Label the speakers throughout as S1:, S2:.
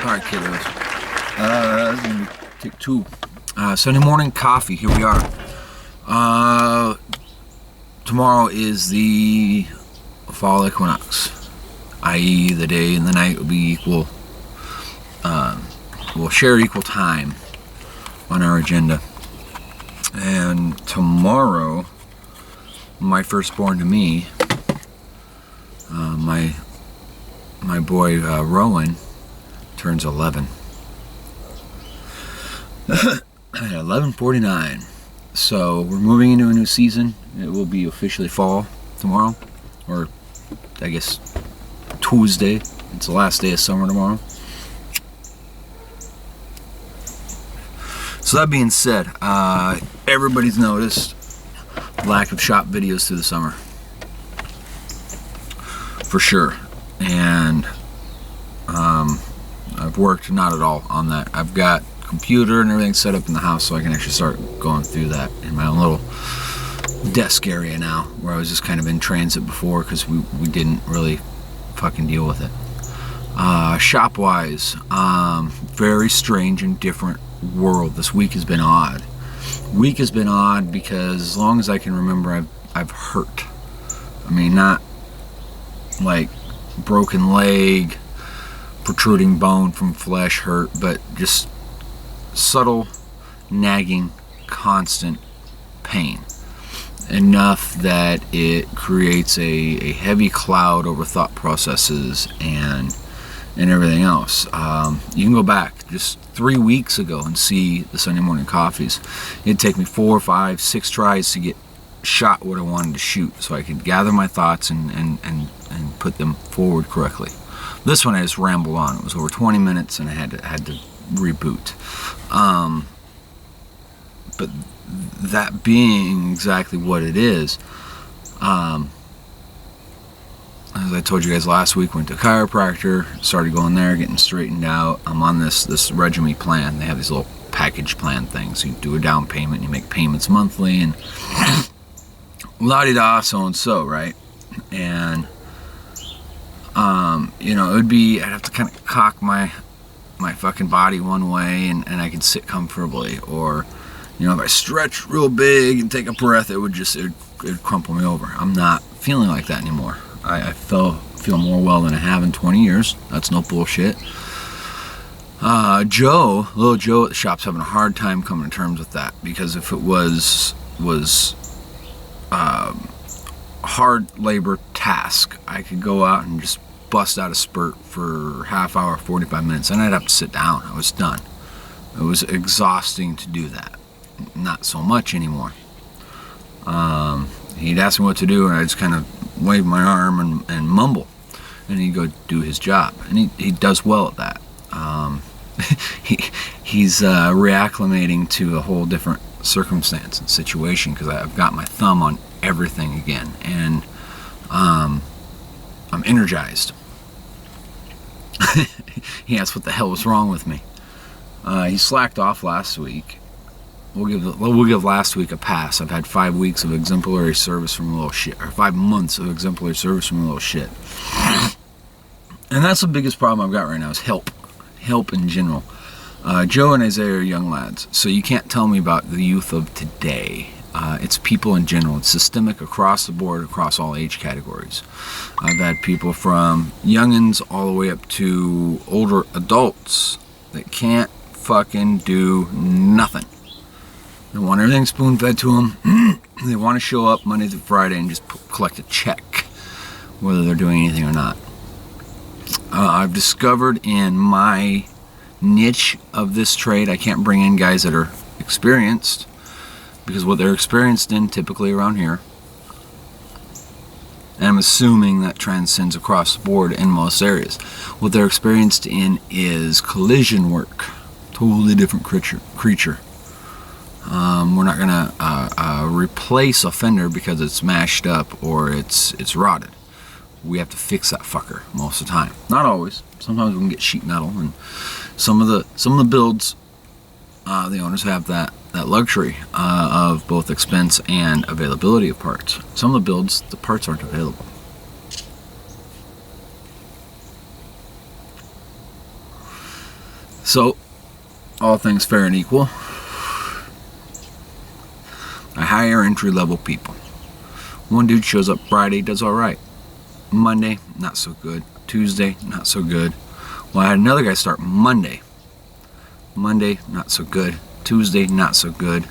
S1: Alright, kiddos. This is gonna be take two. Sunday morning coffee. Here we are. Tomorrow is the fall equinox, i.e., the day and the night will be equal. We'll share equal time on our agenda. And tomorrow, my firstborn to me, my boy Rowan, turns 11. At 11:49. So we're moving into a new season. It will be officially fall tomorrow, or I guess Tuesday. It's the last day of summer tomorrow. So that being said, everybody's noticed lack of shop videos through the summer, for sure. And I've worked not at all on that. I've got computer and everything set up in the house so I can actually start going through that in my own little desk area now, where I was just kind of in transit before because we didn't really fucking deal with it. Shop wise, very strange and different world. This week has been odd. Week has been odd because as long as I can remember, I've hurt. I mean, not like broken leg, protruding bone from flesh hurt, but just subtle, nagging, constant pain. Enough that it creates a heavy cloud over thought processes and everything else. You can go back just 3 weeks ago and see the Sunday morning coffees. It'd take me 4, 5, 6 tries to get shot what I wanted to shoot so I could gather my thoughts and put them forward correctly. This one I just rambled on. It was over 20 minutes and I had to reboot. But that being exactly what it is, as I told you guys last week, went to a chiropractor, started going there, getting straightened out. I'm on this regimen plan. They have these little package plan things. You do a down payment, you make payments monthly, and la-di-da, so-and-so, right? And it would be, I'd have to kind of cock my fucking body one way and I could sit comfortably, or if I stretch real big and take a breath, it'd crumple me over. I'm not feeling like that anymore. I feel more well than I have in 20 years. That's no bullshit. Little Joe at the shop's having a hard time coming to terms with that, because if it was hard labor task, I could go out and just bust out a spurt for half hour, 45 minutes, and I'd have to sit down. I was done. It was exhausting to do that. Not so much anymore. He'd ask me what to do, and I'd just kind of wave my arm and mumble, and he'd go do his job, and he does well at that. He's reacclimating to a whole different circumstance and situation, because I've got my thumb on everything again, and I'm energized. He asked what the hell was wrong with me. He slacked off last week. We'll give last week a pass. I've had 5 weeks of exemplary service from a little shit, or 5 months of exemplary service from a little shit. And that's the biggest problem I've got right now, is help in general. Joe and Isaiah are young lads, so you can't tell me about the youth of today. It's people in general. It's systemic across the board, across all age categories. I've had people from youngins all the way up to older adults that can't fucking do nothing. They want everything spoon-fed to them. They want to show up Monday through Friday and just collect a check, whether they're doing anything or not. I've discovered in my niche of this trade, I can't bring in guys that are experienced, because what they're experienced in, typically around here, and I'm assuming that transcends across the board in most areas, what they're experienced in is collision work. Totally different creature. We're not gonna replace a fender because it's mashed up or it's rotted. We have to fix that fucker most of the time. Not always. Sometimes we can get sheet metal, and some of the builds, the owners have that luxury of both expense and availability of parts. Some of the builds, the parts aren't available. So, all things fair and equal, I hire entry-level people. One dude shows up Friday, does all right. Monday, not so good. Tuesday, not so good. Well, I had another guy start Monday. Monday, not so good. Tuesday, not so good.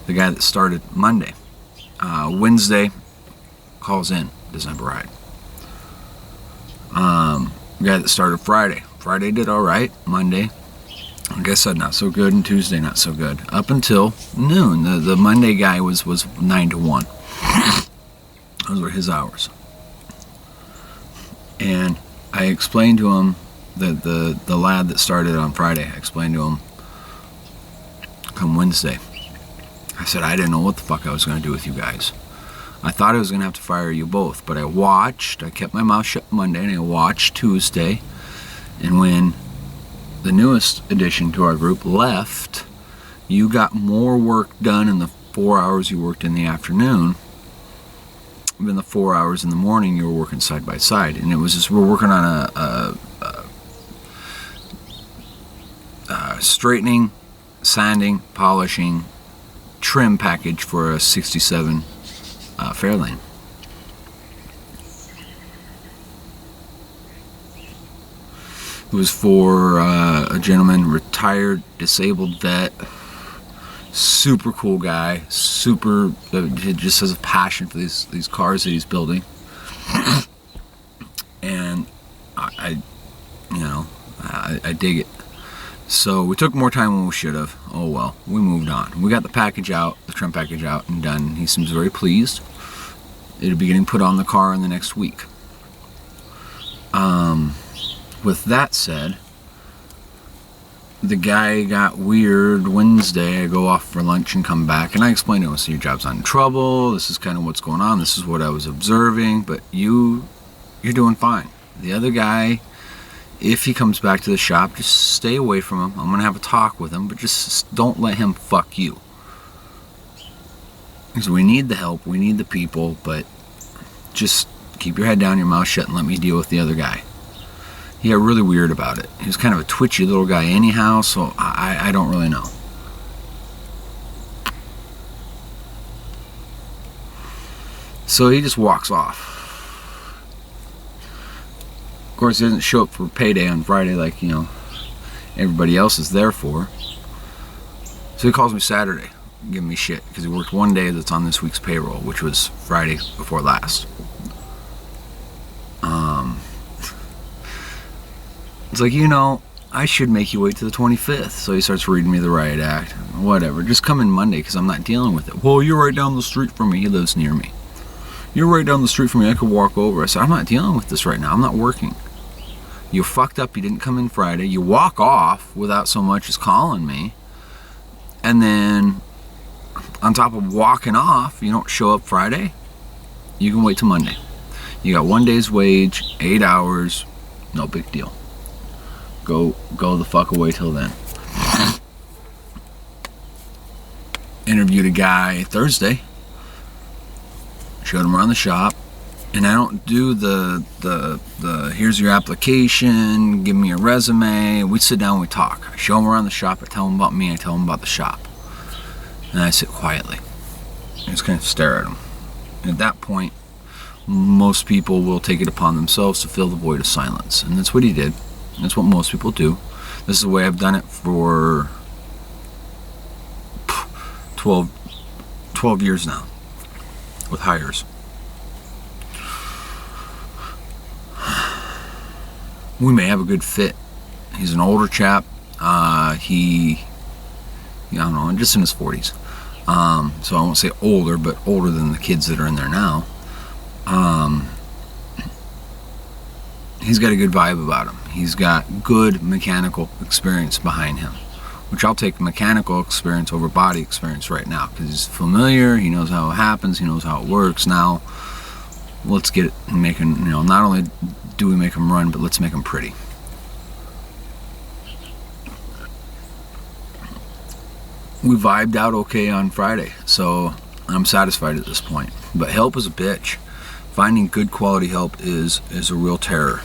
S1: The guy that started Monday. Wednesday, calls in, doesn't have a ride. The guy that started Friday. Friday did all right. Monday, like I said, not so good. And Tuesday, not so good. Up until noon. The Monday guy was 9 to 1. Those were his hours. And I explained to him, the lad that started on Friday, I explained to him, come Wednesday, I said I didn't know what the fuck I was going to do with you guys. I thought I was going to have to fire you both, but I kept my mouth shut Monday, and I watched Tuesday, and when the newest addition to our group left, you got more work done in the 4 hours you worked in the afternoon than the 4 hours in the morning you were working side by side. And it was just, we're working on a straightening, sanding, polishing, trim package for a 67 Fairlane. It was for a gentleman, retired, disabled vet, super cool guy, he just has a passion for these cars that he's building. And I dig it. So we took more time than we should have. Oh well, we moved on. We got the package out, the trim package out and done. He seems very pleased. It'll be getting put on the car in the next week. With that said, the guy got weird Wednesday. I go off for lunch and come back, and I explained to him, so your job's not in trouble. This is kind of what's going on. This is what I was observing, but you're doing fine. The other guy, if he comes back to the shop, just stay away from him. I'm going to have a talk with him, but just don't let him fuck you. Because we need the help, we need the people, but just keep your head down, your mouth shut, and let me deal with the other guy. He got really weird about it. He was kind of a twitchy little guy anyhow, so I don't really know. So he just walks off. Of course, he doesn't show up for payday on Friday like, everybody else is there for. So he calls me Saturday, giving me shit, because he worked one day that's on this week's payroll, which was Friday before last. It's like, I should make you wait to the 25th. So he starts reading me the riot act. Whatever, just come in Monday because I'm not dealing with it. Well, you're right down the street from me. He lives near me. You're right down the street from me. I could walk over. I said, I'm not dealing with this right now. I'm not working. You fucked up. You didn't come in Friday. You walk off without so much as calling me. And then, on top of walking off, you don't show up Friday. You can wait till Monday. You got 1 day's wage, 8 hours, no big deal. Go the fuck away till then. Interviewed a guy Thursday. Showed him around the shop. And I don't do the here's your application, give me your resume. We sit down, we talk. I show him around the shop, I tell him about me, I tell him about the shop. And I sit quietly. I just kind of stare at him. And at that point, most people will take it upon themselves to fill the void of silence. And that's what he did. That's what most people do. This is the way I've done it for 12 years now with hires. We may have a good fit. He's an older chap. I don't know, just in his 40s. So I won't say older, but older than the kids that are in there now. He's got a good vibe about him. He's got good mechanical experience behind him, which I'll take mechanical experience over body experience right now because he's familiar. He knows how it happens. He knows how it works. Now, let's get it and make him, not only do we make him run, but let's make him pretty. We vibed out okay on Friday, so I'm satisfied at this point. But help is a bitch. Finding good quality help is a real terror.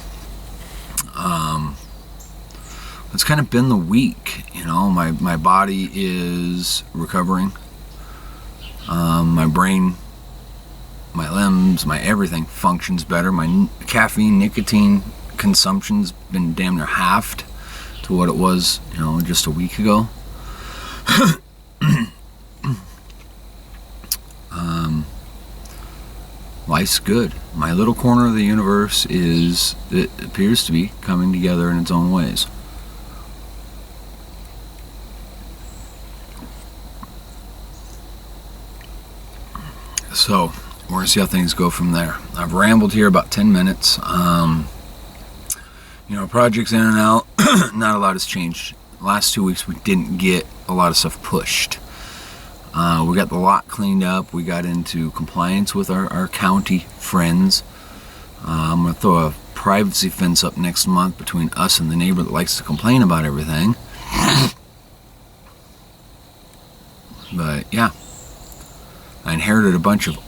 S1: it's kind of been the week. My body is recovering. My brain, my limbs, my everything functions better. My caffeine, nicotine consumption's been damn near halved to what it was, just a week ago. Life's good. My little corner of the universe it appears to be coming together in its own ways. So, we're going to see how things go from there. I've rambled here about 10 minutes. Projects in and out, not a lot has changed. The last 2 weeks, we didn't get a lot of stuff pushed. We got the lot cleaned up. We got into compliance with our county friends. I'm going to throw a privacy fence up next month between us and the neighbor that likes to complain about everything. But, yeah. I inherited a bunch of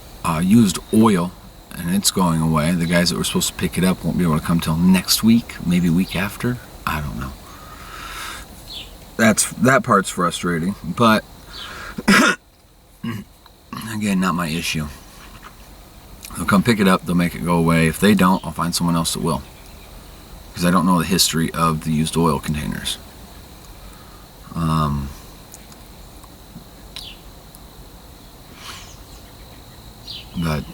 S1: used oil, and it's going away. The guys that were supposed to pick it up won't be able to come till next week, maybe week after. I don't know. That part's frustrating, but again, not my issue. They'll come pick it up, they'll make it go away. If they don't, I'll find someone else that will, because I don't know the history of the used oil containers. But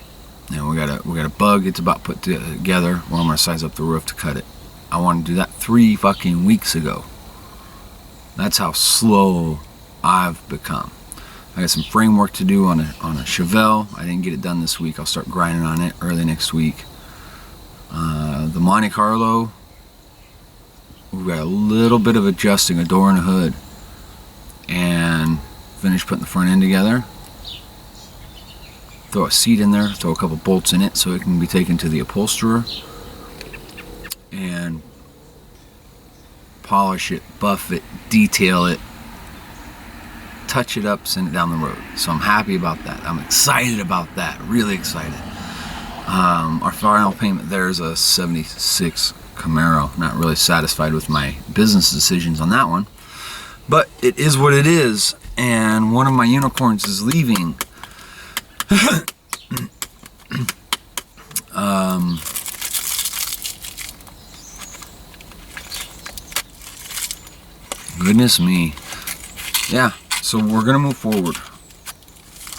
S1: we got a bug. It's about put together. Well, I'm gonna size up the roof to cut it. I wanted to do that 3 fucking weeks ago. That's how slow I've become. I got some framework to do on a Chevelle. I didn't get it done this week. I'll start grinding on it early next week. The Monte Carlo, we've got a little bit of adjusting a door and a hood, and finish putting the front end together. Throw a seat in there, throw a couple bolts in it so it can be taken to the upholsterer, and polish it, buff it, detail it, touch it up, send it down the road. So I'm happy about that. I'm excited about that, really excited. Our final payment there is a 76 Camaro. Not really satisfied with my business decisions on that one, but it is what it is, and one of my unicorns is leaving. Goodness me. Yeah, so we're gonna move forward.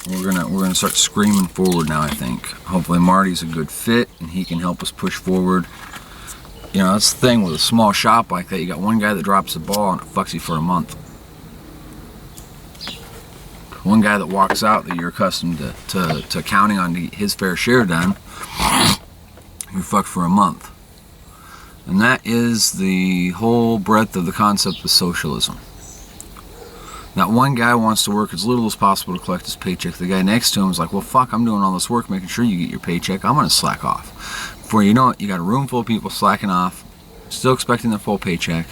S1: We're gonna start screaming forward now, I think. Hopefully Marty's a good fit and he can help us push forward. That's the thing with a small shop like that. You got one guy that drops the ball and it fucks you for a month. One guy that walks out that you're accustomed to counting on to get his fair share done, you're fucked for a month. And that is the whole breadth of the concept of socialism. That one guy wants to work as little as possible to collect his paycheck. The guy next to him is like, well, fuck, I'm doing all this work making sure you get your paycheck. I'm going to slack off. Before you know it, you got a room full of people slacking off, still expecting their full paycheck.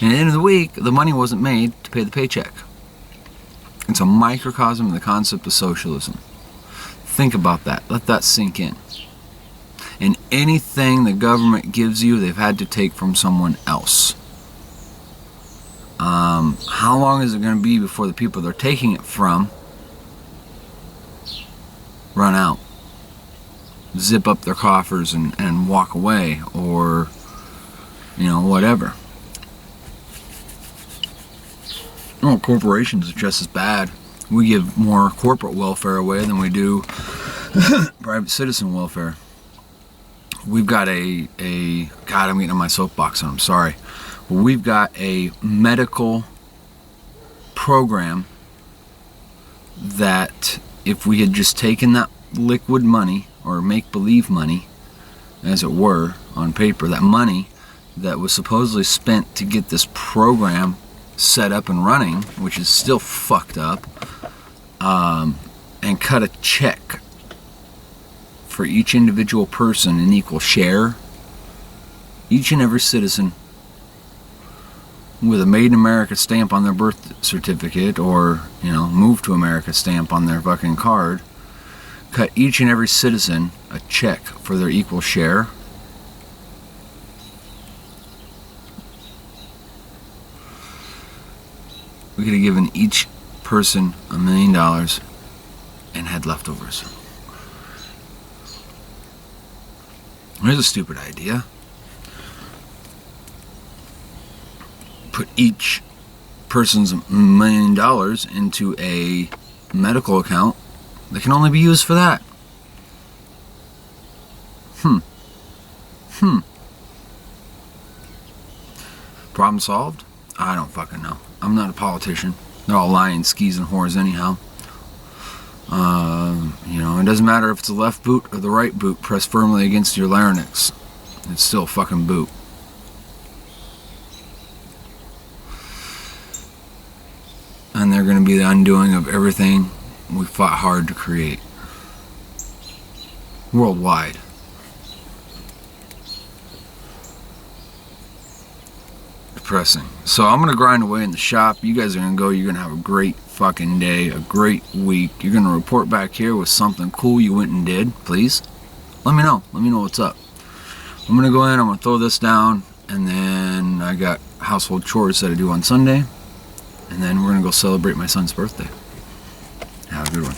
S1: And at the end of the week, the money wasn't made to pay the paycheck. It's a microcosm of the concept of socialism. Think about that. Let that sink in. And anything the government gives you, they've had to take from someone else. How long is it going to be before the people they're taking it from run out, zip up their coffers and walk away, or whatever? Corporations are just as bad. We give more corporate welfare away than we do private citizen welfare. We've got God, I'm getting on my soapbox, and I'm sorry. We've got a medical program that if we had just taken that liquid money, or make-believe money, as it were, on paper, that money that was supposedly spent to get this program set up and running, which is still fucked up, and cut a check for each individual person in equal share, each and every citizen with a Made in America stamp on their birth certificate, or Move to America stamp on their fucking card, cut each and every citizen a check for their equal share. we could have given each person $1 million and had leftovers. Here's a stupid idea. Put each person's $1 million into a medical account that can only be used for that. Problem solved? I don't fucking know. I'm not a politician. They're all lying skis and whores anyhow. It doesn't matter if it's the left boot or the right boot pressed firmly against your larynx. It's still a fucking boot. And they're going to be the undoing of everything we fought hard to create. Worldwide. Depressing. So I'm going to grind away in the shop. You guys are going to go. You're going to have a great fucking day, a great week. You're going to report back here with something cool you went and did, please. Let me know. Let me know what's up. I'm going to go in. I'm going to throw this down. And then I got household chores that I do on Sunday. And then we're going to go celebrate my son's birthday. Have a good one.